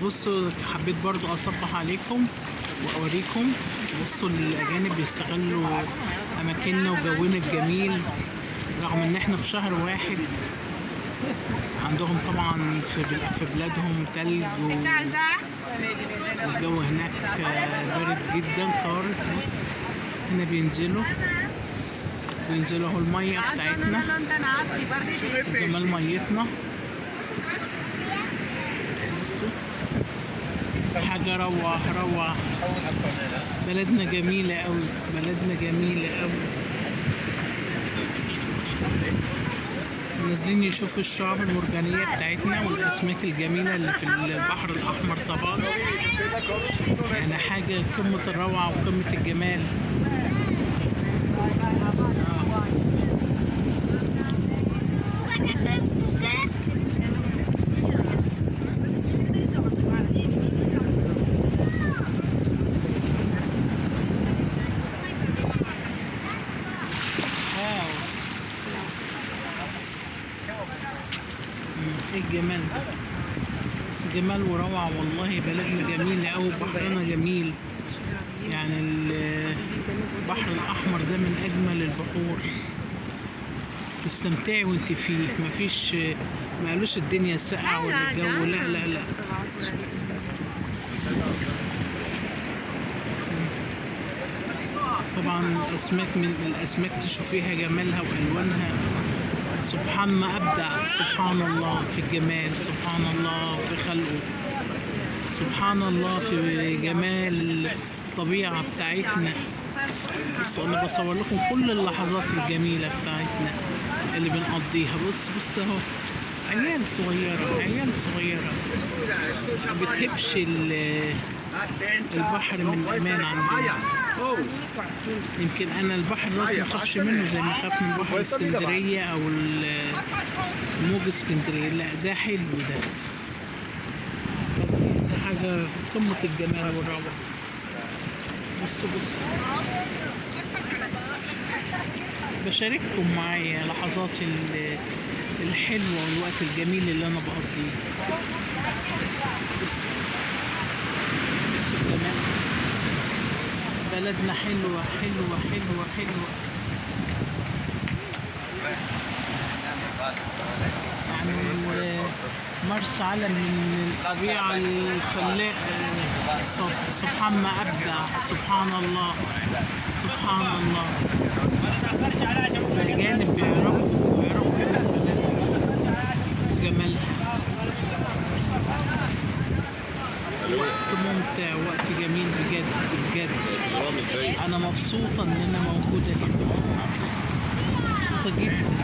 بصوا حبيت برضو اصبح عليكم واوريكم. بصوا الاجانب بيستغلوا اماكننا وجونا الجميل رغم ان احنا في شهر واحد. عندهم طبعا في بلادهم تلج والجو هناك بارد جدا قارس. بص هنا بينزلوا اهو المية بتاعتنا، جمال ميتنا. بصوا حاجة روعة. بلدنا جميلة أوي، بلدنا جميلة أوي. نازلين يشوفوا الشعاب المرجانية بتاعتنا والأسماك الجميلة اللي في البحر الأحمر طبعا. يعني حاجة قمة الروعة وقمة الجمال. ايه الجمال ده، بس جمال وروعة والله. بلدنا جميلة أوي، بحرنا جميل. يعني البحر الأحمر ده من أجمل البحور، تستمتعي وانت فيه. مفيش، ما قالوش الدنيا ساقعة ولا الجو، لا. طبعا الأسماك، من الأسماك تشوفيها جمالها وألوانها. سبحان ما أبدع، سبحان الله في الجمال، سبحان الله في خلقه، سبحان الله في جمال الطبيعة بتاعتنا. بصوا أنا بصور لكم كل اللحظات الجميلة بتاعتنا اللي بنقضيها. بص اهو عيال صغيرة ما بتهبش البحر من أمان عندنا. يمكن أنا البحر ده ما بخافش منه زي ما خاف من بحر اسكندرية أو موج اسكندرية. لا ده حلو، ده حاجة قمة الجمال والروعة. بصوا بشارككم معايا لحظات الحلوة والوقت الجميل اللي أنا بقضيه. بصوا الجمال، بلدنا حلوة. يعني مرسى علم من الطبيعة الخلاقة. سبحان ما أبدع، سبحان الله. الأجانب بيعرفوا جمالها. وقت ممتع، وقت جميل بجد. أنا مبسوطة إن أنا موجودة هنا، مبسوطة جدا.